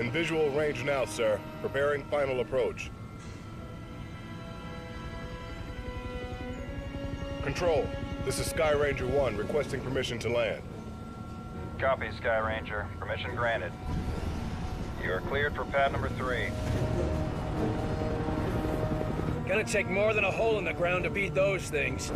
In visual range now, sir. Preparing final approach. Control, this is Sky Ranger 1 requesting permission to land. Copy, Sky Ranger. Permission granted. You are cleared for pad number 3. Gonna take more than a hole in the ground to beat those things.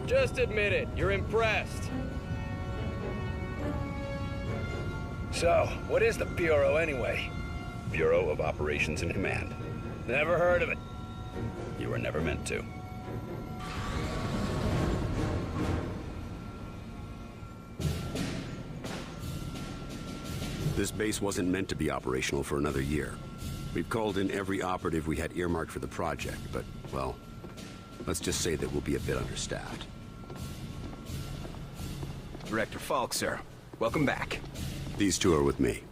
Just admit it, you're impressed. So, what is the Bureau anyway? Bureau of Operations and Command. Never heard of it. You were never meant to. This base wasn't meant to be operational for another year. We've called in every operative we had earmarked for the project, but, well, let's just say that we'll be a bit understaffed. Director Falk, sir. Welcome back. These two are with me.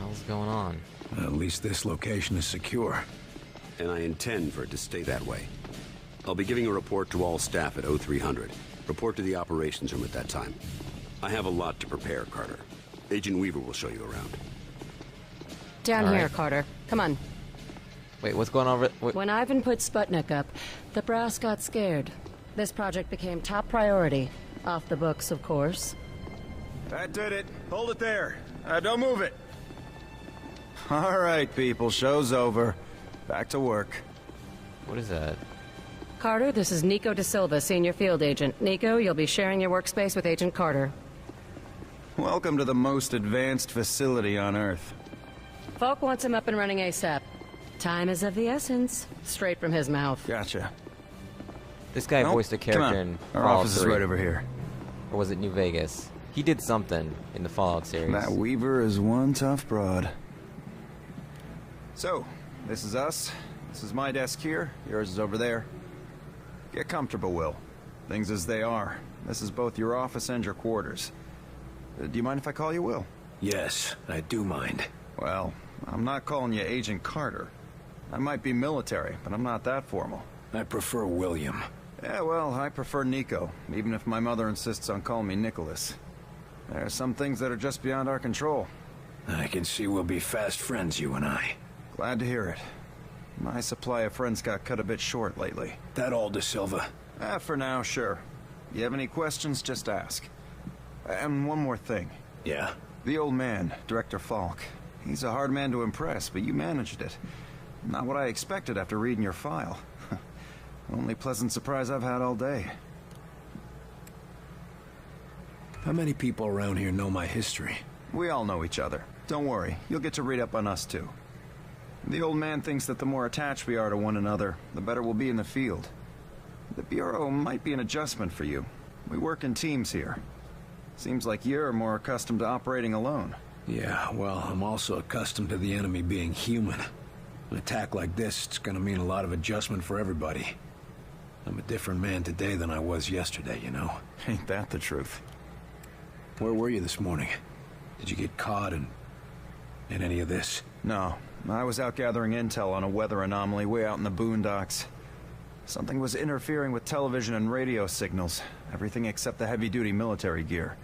What's going on? At least this location is secure. And I intend for it to stay that way. I'll be giving a report to all staff at 0300. Report to the operations room at that time. I have a lot to prepare, Carter. Agent Weaver will show you around. Down All here, right. Carter. Come on. Wait, what's going on? When Ivan put Sputnik up, the brass got scared. This project became top priority. Off the books, of course. That did it. Hold it there. Don't move it. All right, people. Show's over. Back to work. What is that? Carter, this is Nico Da Silva, Senior Field Agent. Nico, you'll be sharing your workspace with Agent Carter. Welcome to the most advanced facility on Earth. Falk wants him up and running ASAP. Time is of the essence. Straight from his mouth. Gotcha. This guy voiced a character in Our Fallout office is 3. right over here. Or was it New Vegas? He did something in the Fallout series. That Weaver is one tough broad. So, this is us. This is my desk here. Yours is over there. Get comfortable, Will. Things as they are. This is both your office and your quarters. Do you mind if I call you Will? Yes, I do mind. Well, I'm not calling you Agent Carter. I might be military, but I'm not that formal. I prefer William. Yeah, well, I prefer Nico, even if my mother insists on calling me Nicholas. There are some things that are just beyond our control. I can see we'll be fast friends, you and I. Glad to hear it. My supply of friends got cut a bit short lately. That all, Da Silva? For now, sure. You have any questions, just ask. And one more thing. Yeah? The old man, Director Falk. He's a hard man to impress, but you managed it. Not what I expected after reading your file. Only pleasant surprise I've had all day. How many people around here know my history? We all know each other. Don't worry, you'll get to read up on us too. The old man thinks that the more attached we are to one another, the better we'll be in the field. The Bureau might be an adjustment for you. We work in teams here. Seems like you're more accustomed to operating alone. Yeah, well, I'm also accustomed to the enemy being human. An attack like this, it's gonna mean a lot of adjustment for everybody. I'm a different man today than I was yesterday, you know? Ain't that the truth? Where were you this morning? Did you get caught in any of this? No, I was out gathering intel on a weather anomaly way out in the boondocks. Something was interfering with television and radio signals, everything except the heavy-duty military gear.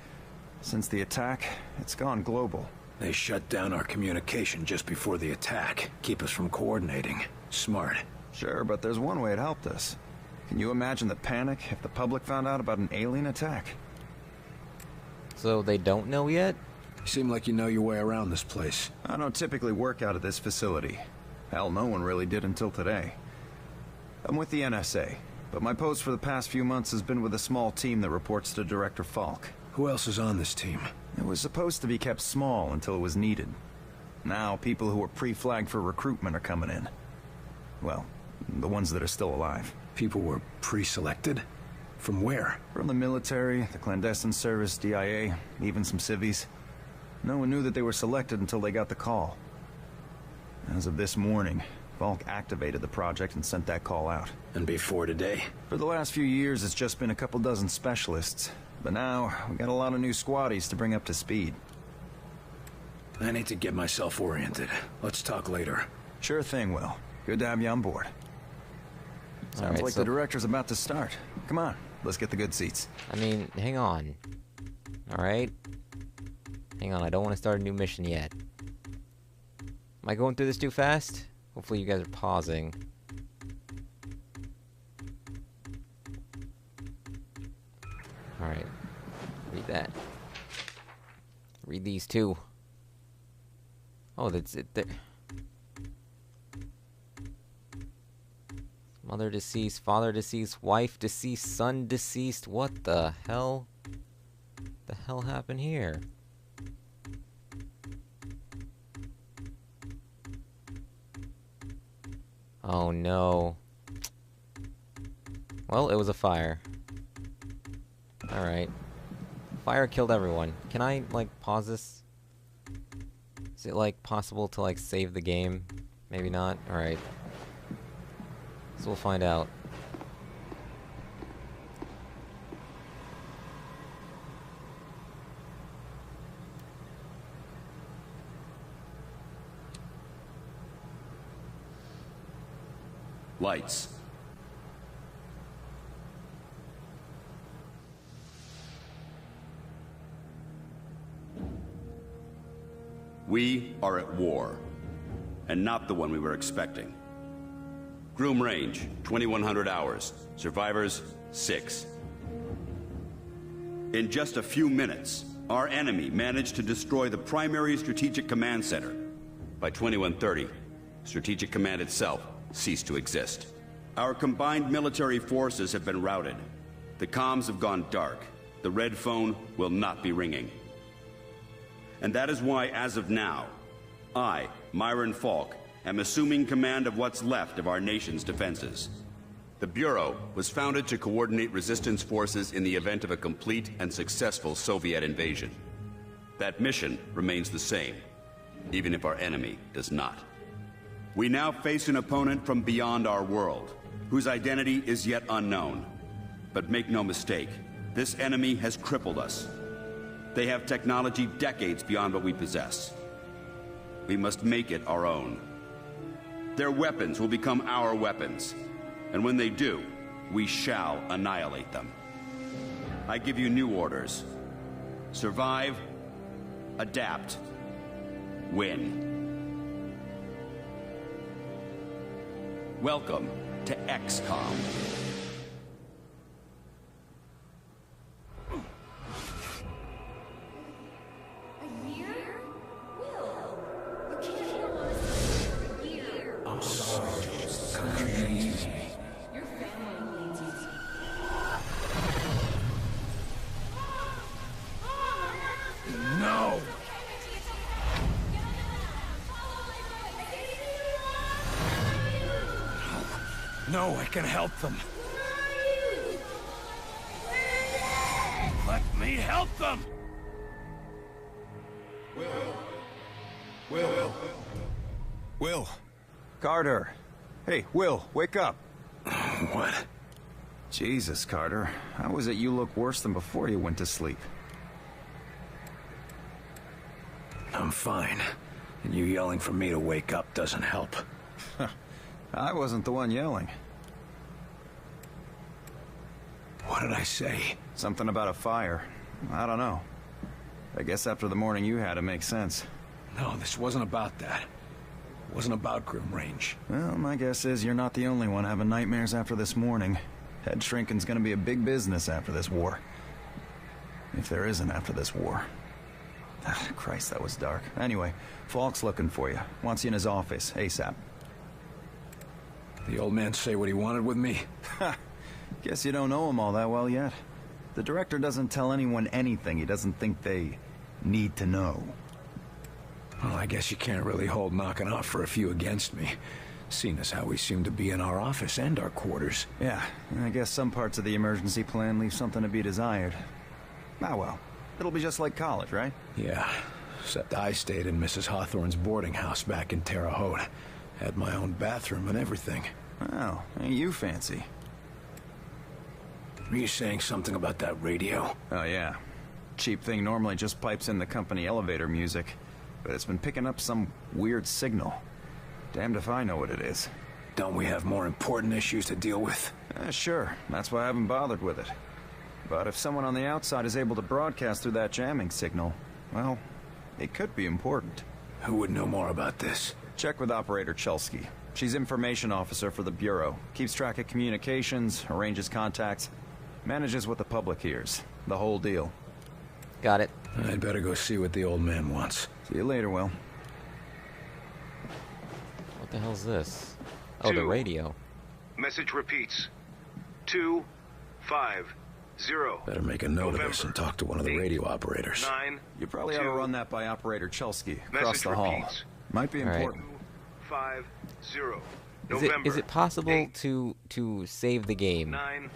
Since the attack, it's gone global. They shut down our communication just before the attack, keep us from coordinating. Smart. Sure, but there's one way it helped us. Can you imagine the panic if the public found out about an alien attack? So they don't know yet? You seem like you know your way around this place. I don't typically work out of this facility. Hell, no one really did until today. I'm with the NSA, but my post for the past few months has been with a small team that reports to Director Falk. Who else is on this team? It was supposed to be kept small until it was needed. Now, people who were pre-flagged for recruitment are coming in. Well, the ones that are still alive. People were pre-selected? From where? From the military, the clandestine service, DIA, even some civvies. No one knew that they were selected until they got the call. As of this morning, Falk activated the project and sent that call out. And before today? For the last few years, it's just been a couple dozen specialists. But now, we got a lot of new squaddies to bring up to speed. I need to get myself oriented. Let's talk later. Sure thing, Will. Good to have you on board. Sounds Alright, like so- the director's about to start. Come on, let's get the good seats. I mean, hang on. Alright? Hang on, I don't want to start a new mission yet. Am I going through this too fast? Hopefully you guys are pausing. Alright. Read that. Read these too. Oh, that's it there. Mother deceased, father deceased, wife deceased, son deceased. What the hell? The hell happened here? Oh no. Well, it was a fire. Alright. Fire killed everyone. Can I, like, pause this? Is it, like, possible to, like, save the game? Maybe not? Alright. So we'll find out. Lights. We are at war, and not the one we were expecting. Groom range, 2100 hours. Survivors, 6. In just a few minutes, our enemy managed to destroy the primary strategic command center. By 2130, Strategic Command itself ceased to exist. Our combined military forces have been routed. The comms have gone dark. The red phone will not be ringing. And that is why, as of now, I, Myron Falk, am assuming command of what's left of our nation's defenses. The Bureau was founded to coordinate resistance forces in the event of a complete and successful Soviet invasion. That mission remains the same, even if our enemy does not. We now face an opponent from beyond our world, whose identity is yet unknown. But make no mistake, this enemy has crippled us. They have technology decades beyond what we possess. We must make it our own. Their weapons will become our weapons, and when they do, we shall annihilate them. I give you new orders. Survive, adapt, win. Welcome to XCOM. No! No, I can help them. Let me help them! Will. Carter! Hey, Will, wake up! What? Jesus, Carter. How is it you look worse than before you went to sleep? I'm fine. And you yelling for me to wake up doesn't help. I wasn't the one yelling. What did I say? Something about a fire. I don't know. I guess after the morning you had, it makes sense. No, this wasn't about that. It wasn't about Groom Range. Well, my guess is you're not the only one having nightmares after this morning. Head shrinking's gonna be a big business after this war. If there isn't after this war. Christ, that was dark. Anyway, Falk's looking for you. Wants you in his office, ASAP. The old man say what he wanted with me? Ha! Guess you don't know him all that well yet. The director doesn't tell anyone anything he doesn't think they need to know. Well, I guess you can't really hold knocking off for a few against me, seeing as how we seem to be in our office and our quarters. Yeah, I guess some parts of the emergency plan leave something to be desired. Ah well, it'll be just like college, right? Yeah, except I stayed in Mrs. Hawthorne's boarding house back in Terre Haute. Had my own bathroom and everything. Wow, ain't you fancy? Were you saying something about that radio? Oh yeah. Cheap thing normally just pipes in the company elevator music, but it's been picking up some weird signal. Damned if I know what it is. Don't we have more important issues to deal with? Sure, that's why I haven't bothered with it. But if someone on the outside is able to broadcast through that jamming signal, well, it could be important. Who would know more about this? Check with Operator Chelsky. She's information officer for the Bureau. Keeps track of communications, arranges contacts, manages what the public hears. The whole deal. Got it. I'd better go see what the old man wants. See you later, Will. What the hell's this? Oh, the radio. Message repeats. 250. Better make a note of this and talk to one of the radio operators. 9. You probably ought to run that by Operator Chelsky across Message the hall. repeats. Might be All right. important. 250. Is November. it possible 8, to save the game? 9.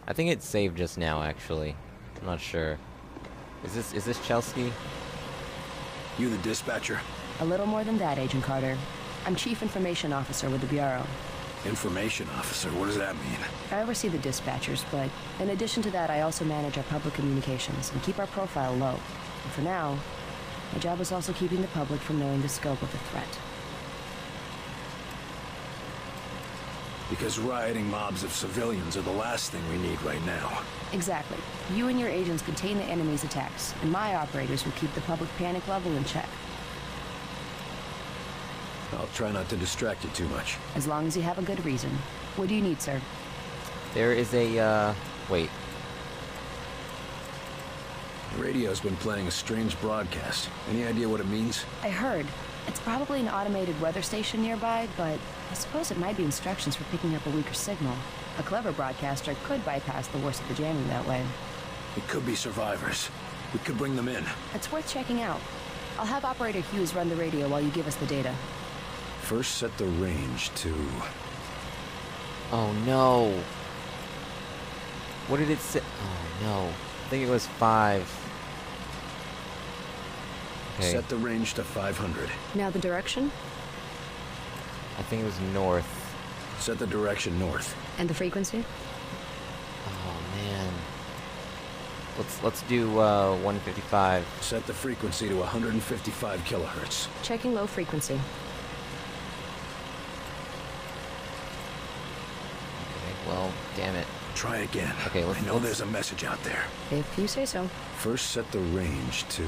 I think it saved just now, actually. I'm not sure. Is this Chelsky? You the dispatcher? A little more than that, Agent Carter. I'm Chief Information Officer with the Bureau. Information officer, what does that mean? I oversee the dispatchers, but in addition to that, I also manage our public communications and keep our profile low. And for now, my job is also keeping the public from knowing the scope of the threat. Because rioting mobs of civilians are the last thing we need right now. Exactly. You and your agents contain the enemy's attacks, and my operators will keep the public panic level in check. I'll try not to distract you too much. As long as you have a good reason. What do you need, sir? There is a, wait. The radio's been playing a strange broadcast. Any idea what it means? I heard. It's probably an automated weather station nearby, but I suppose it might be instructions for picking up a weaker signal. A clever broadcaster could bypass the worst of the jamming that way. It could be survivors. We could bring them in. It's worth checking out. I'll have Operator Hughes run the radio while you give us the data. First set the range to... Oh no. What did it say? Oh no. I think it was 5. Okay. Set the range to 500. Now the direction? I think it was north. Set the direction north. And the frequency? Oh man. Let's do 155. Set the frequency to 155 kilohertz. Checking low frequency. Okay, well, damn it. Try again. Okay, I know let's- there's a message out there. If you say so. First set the range to...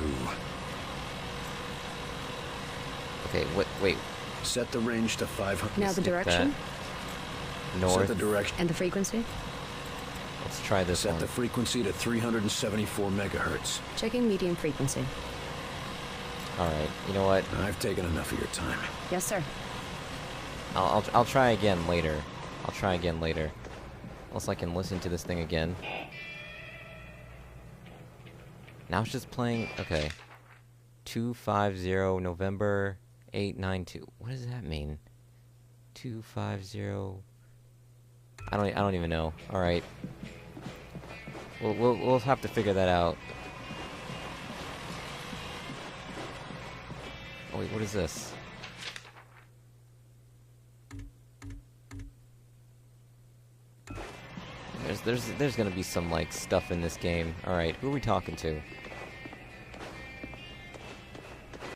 Okay, wait. Set the range to 500. Now the skip direction? North. Set the direction. And the frequency? Let's try this Set one. the frequency to 374 megahertz. Checking medium frequency. Alright, you know what? I've taken enough of your time. Yes, sir. I'll try again later. I'll try again later. Unless I can listen to this thing again. Now it's just playing... Okay. 250 November 892. What does that mean? 250... I don't even know. Alright. We'll have to figure that out. Oh wait, what is this? There's gonna be some like stuff in this game. Alright, who are we talking to?